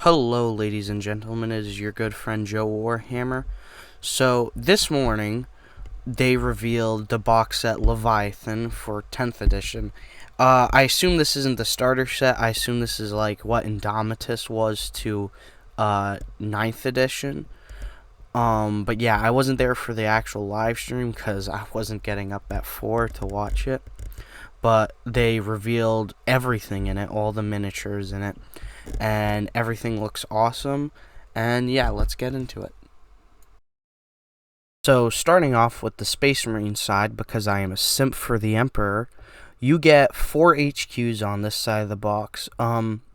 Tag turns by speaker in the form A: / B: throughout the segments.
A: Hello, ladies and gentlemen. It is your good friend Joe Warhammer. So, this morning, they revealed the box set Leviathan for 10th edition. I assume this isn't the starter set. I assume this is like what Indomitus was to 9th edition. But yeah, I wasn't there for the actual live stream because I wasn't getting up at 4 to watch it. But they revealed everything in it, all the miniatures in it, and everything looks awesome. And yeah, let's get into it. So, starting off with the Space Marine side, because I am a simp for the Emperor, you get 4 HQs on this side of the box.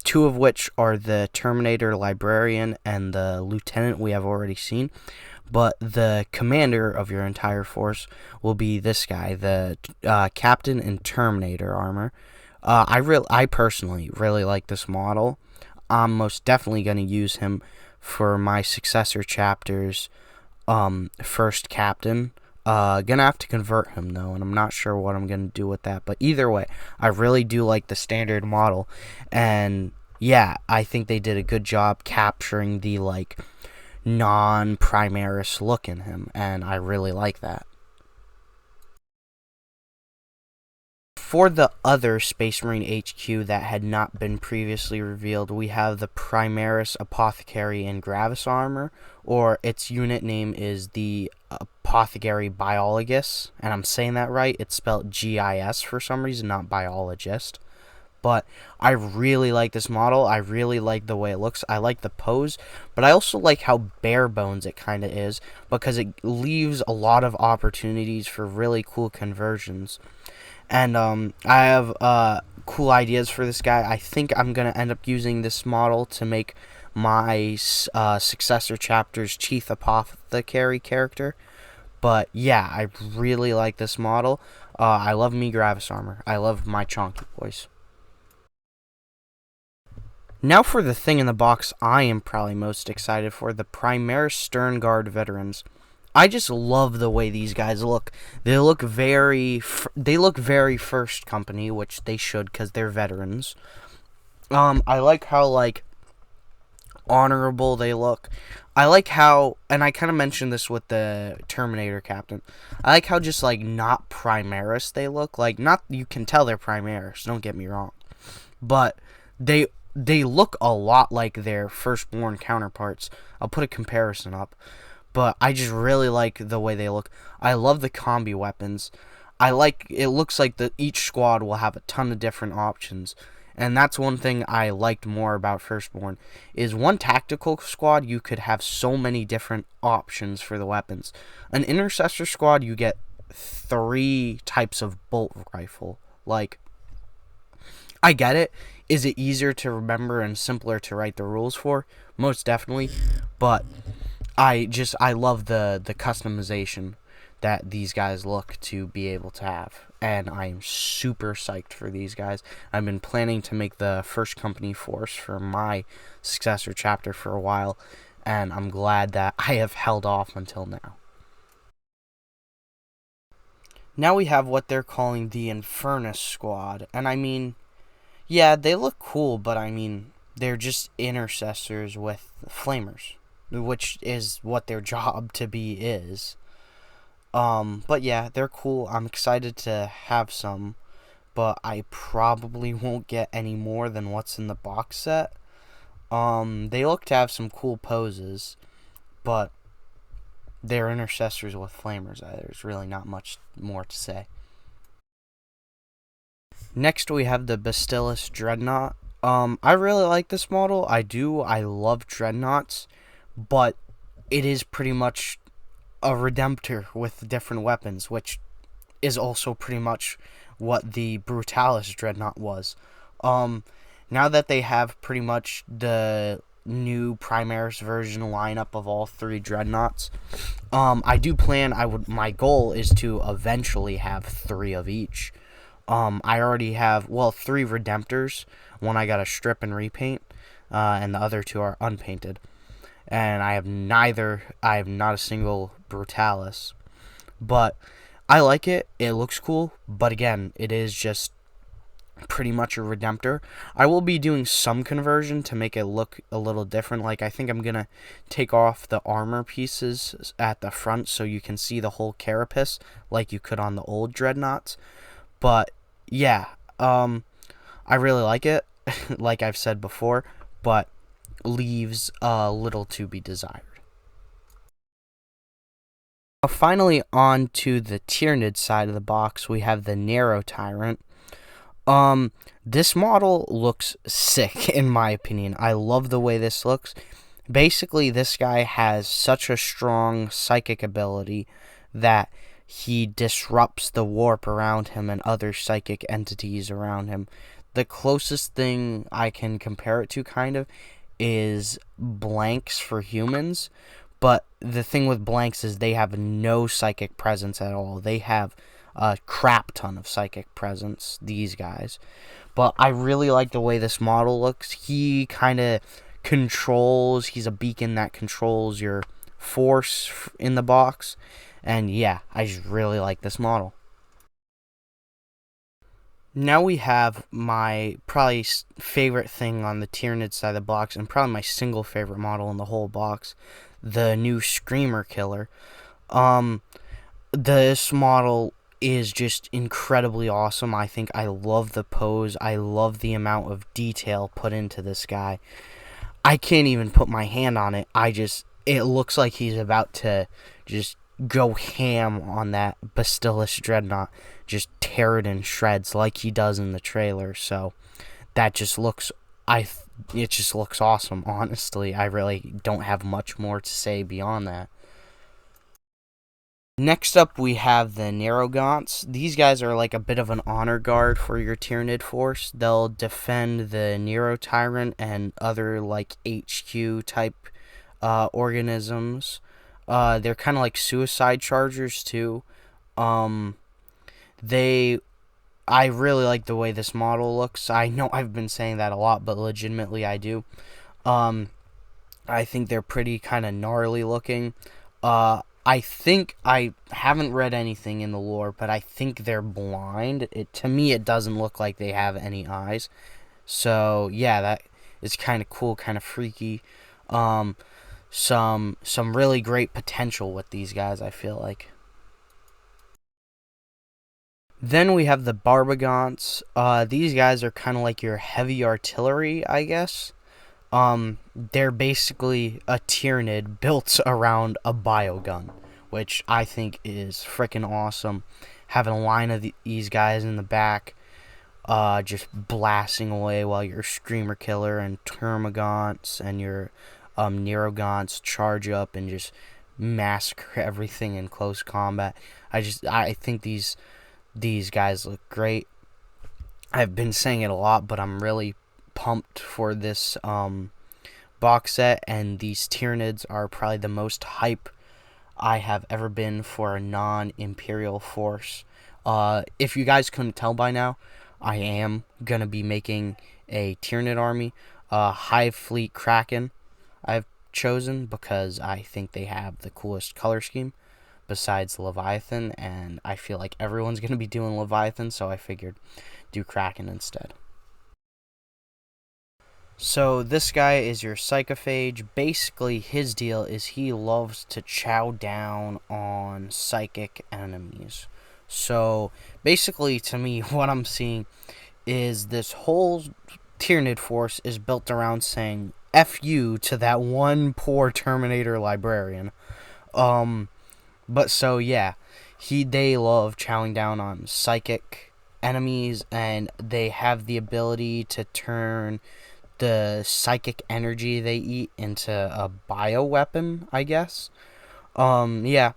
A: Two of which are the Terminator Librarian and the Lieutenant we have already seen. But the commander of your entire force will be this guy, the Captain in Terminator armor. I personally really like this model. I'm most definitely going to use him for my successor chapters. First captain. Gonna have to convert him though, and I'm not sure what I'm gonna do with that. But either way, I really do like the standard model, and yeah, I think they did a good job capturing the non-Primaris look in him, and I really like that. For the other Space Marine HQ that had not been previously revealed, we have the Primaris Apothecary in Gravis armor, or its unit name is the Apothecary Biologus, and I'm saying that right. It's spelled G-I-S for some reason, not biologist. But I really like this model. I really like the way it looks. I like the pose, but I also like how bare bones it kind of is, because it leaves a lot of opportunities for really cool conversions. And I have cool ideas for this guy. I think I'm going to end up using this model to make my successor chapter's Chief Apothecary character. But yeah, I really like this model. I love me Gravis armor. I love my chonky boys. Now for the thing in the box I am probably most excited for, the Primaris Stern Guard veterans. I just love the way these guys look. They look very first company, which they should because they're veterans. I like how honorable they look. I like how, and I kind of mentioned this with the Terminator captain, I like how just not Primaris they look. Not, you can tell they're Primaris, don't get me wrong, but they look a lot like their firstborn counterparts. I'll put a comparison up. But I just really like the way they look. I love the combi weapons. It looks like each squad will have a ton of different options. And that's one thing I liked more about Firstborn, is one tactical squad, you could have so many different options for the weapons. An intercessor squad, you get 3 types of bolt rifle. I get it. Is it easier to remember and simpler to write the rules for? Most definitely. But I love the customization that these guys look to be able to have, and I am super psyched for these guys. I've been planning to make the first company force for my successor chapter for a while, and I'm glad that I have held off until now. Now we have what they're calling the Infernus Squad, and I mean, yeah, they look cool, but I mean, they're just intercessors with flamers, which is what their job to be is. But yeah, they're cool. I'm excited to have some, but I probably won't get any more than what's in the box set. They look to have some cool poses, but they're intercessors with flamers. There's really not much more to say. Next, we have the Bastillus Dreadnought. I really like this model. I do. I love Dreadnoughts, but it is pretty much a Redemptor with different weapons, which is also pretty much what the Brutalis Dreadnought was. Now that they have pretty much the new Primaris version lineup of all 3 Dreadnoughts, I do plan, my goal is to eventually have 3 of each. I already have, 3 Redemptors. One I got to strip and repaint, and the other 2 are unpainted. And I have not a single Brutalis. But I like it. It looks cool. But again, it is just pretty much a Redemptor. I will be doing some conversion to make it look a little different. Like, I think I'm going to take off the armor pieces at the front so you can see the whole carapace like you could on the old Dreadnoughts. But, yeah, I really like it, like I've said before, but leaves a little to be desired. Finally, on to the Tyrant side of the box, we have the Narrow Tyrant. This model looks sick, in my opinion. I love the way this looks. Basically, this guy has such a strong psychic ability that he disrupts the warp around him and other psychic entities around him. The closest thing I can compare it to, kind of, is blanks for humans. But the thing with blanks is they have no psychic presence at all. They have a crap ton of psychic presence, these guys. But I really like the way this model looks. He kind of controls, he's a beacon that controls your force in the box. And yeah, I just really like this model. Now we have my probably favorite thing on the Tyranid side of the box, and probably my single favorite model in the whole box, the new Screamer Killer. This model is just incredibly awesome. I think I love the pose. I love the amount of detail put into this guy. I can't even put my hand on it. It looks like he's about to just go ham on that Bastillus Dreadnought, just tear it in shreds like he does in the trailer. So that just looks, it just looks awesome. Honestly, I really don't have much more to say beyond that. Next up, we have the Narrow Gaunts. These guys are like a bit of an honor guard for your Tyranid force. They'll defend the Nero Tyrant and other like HQ type organisms. They're kind of like suicide chargers too. I really like the way this model looks. I know I've been saying that a lot, but legitimately I do. I think they're pretty kind of gnarly looking. I think I haven't read anything in the lore, but I think they're blind. To me, it doesn't look like they have any eyes. So yeah, that is kind of cool, kind of freaky. Some really great potential with these guys, I feel like. Then we have the Barbagons. These guys are kind of like your heavy artillery, I guess. They're basically a Tyranid built around a biogun, which I think is freaking awesome. Having a line of these guys in the back, just blasting away while your Screamer Killer and Termagants and your Nerogaunts charge up and just massacre everything in close combat. I think these guys look great. I've been saying it a lot, but I'm really pumped for this box set, and these Tyranids are probably the most hype I have ever been for a non-Imperial force. If you guys couldn't tell by now, I am gonna be making a Tyranid army. Hive Fleet Kraken I've chosen because I think they have the coolest color scheme besides Leviathan, and I feel like everyone's gonna be doing Leviathan, so I figured do Kraken instead. So this guy is your Psychophage. Basically, his deal is he loves to chow down on psychic enemies. So basically, to me, what I'm seeing is this whole Tyranid force is built around saying F you to that one poor Terminator librarian. But so yeah, they love chowing down on psychic enemies, and they have the ability to turn the psychic energy they eat into a bioweapon, I guess. Yeah,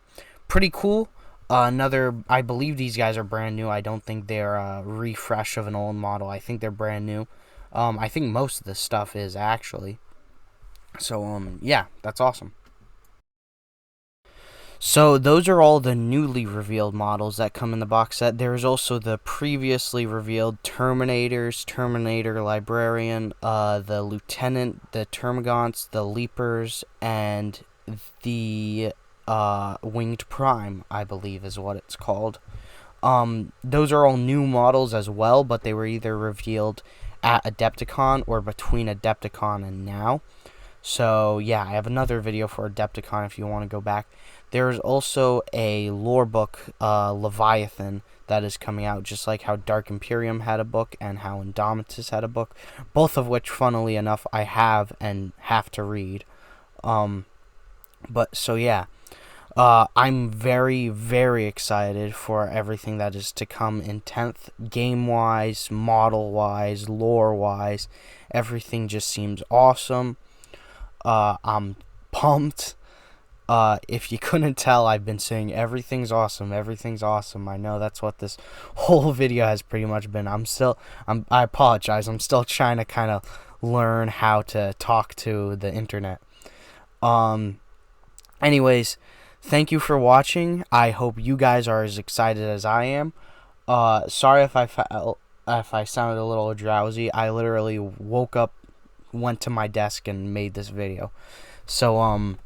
A: pretty cool. I believe these guys are brand new. I don't think they're a refresh of an old model. I think they're brand new. I think most of this stuff is actually. So, yeah, that's awesome. So those are all the newly revealed models that come in the box set. There's also the previously revealed Terminators, Terminator Librarian, the Lieutenant, the Termagants, the Leapers, and the Winged Prime, I believe is what it's called. Those are all new models as well, but they were either revealed at Adepticon or between Adepticon and now. So yeah, I have another video for Adepticon if you want to go back. There's also a lore book, Leviathan, that is coming out, just like how Dark Imperium had a book and how Indomitus had a book, both of which, funnily enough, I have and have to read. But so yeah, I'm very, very excited for everything that is to come in 10th, game-wise, model-wise, lore-wise. Everything just seems awesome. I'm pumped. If you couldn't tell, I've been saying everything's awesome, everything's awesome. I know that's what this whole video has pretty much been. I apologize. I'm still trying to kind of learn how to talk to the internet. Anyways, thank you for watching. I hope you guys are as excited as I am. Sorry if I sounded a little drowsy. I literally woke up, went to my desk, and made this video. So,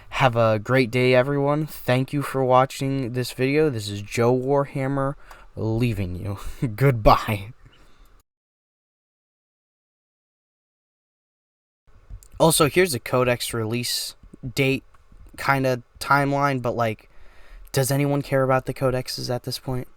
A: have a great day, everyone. Thank you for watching this video. This is Joe Warhammer leaving you. Goodbye. Also, here's a codex release date kind of timeline, but like, does anyone care about the codexes at this point?